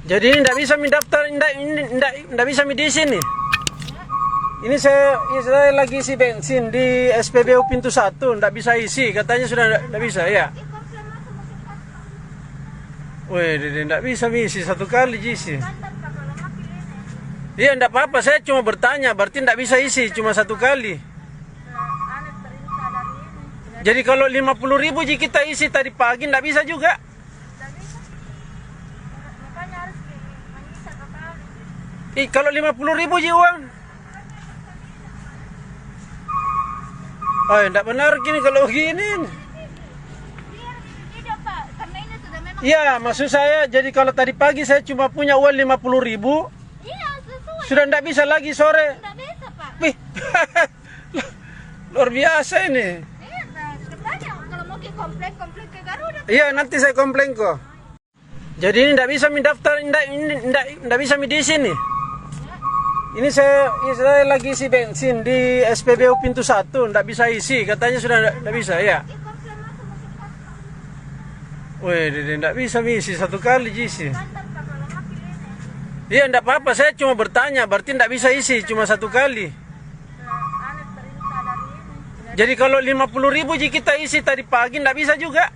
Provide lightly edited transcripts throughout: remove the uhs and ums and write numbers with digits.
Jadi ini tidak bisa mendaftar, tidak bisa di sini. Ini saya lagi isi bensin di SPBU pintu 1, tidak bisa isi, katanya sudah tidak bisa ya. Wih, tidak bisa isi satu kali isi. Iya, tidak apa-apa, saya cuma bertanya, berarti tidak bisa isi, cuma satu kali. Jadi kalau 50.000 kita isi tadi pagi, tidak bisa juga. Kalau 50.000 uang. Oh, tidak benar gini kalau gini. Iya, maksud saya, jadi kalau tadi pagi saya cuma punya uang 50.000. Iya, sesuai. Sudah tidak bisa lagi sore. Tidak bisa, Pak. Wih, luar biasa ini. Iya, katanya kalau mau ke komplek ke Garuda. Iya, nanti saya komplain kok. Jadi ini tidak bisa mendaftar, tidak bisa di sini. Ini saya lagi isi bensin di SPBU pintu 1, tidak bisa isi, katanya sudah tidak bisa ya. Wih, tidak bisa isi satu kali isi. Iya, tidak apa-apa, saya cuma bertanya, berarti tidak bisa isi, cuma satu kali. Jadi kalau 50.000 kita isi tadi pagi, tidak bisa juga.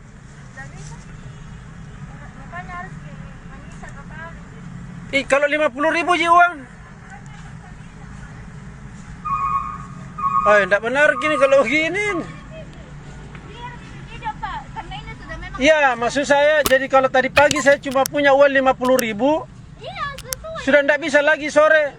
Kalau 50.000 uang. Oh, tidak benar gini kalau gini. Iya, maksud saya, jadi kalau tadi pagi saya cuma punya uang 50.000. Iya, sesuai. Sudah tidak bisa lagi sore.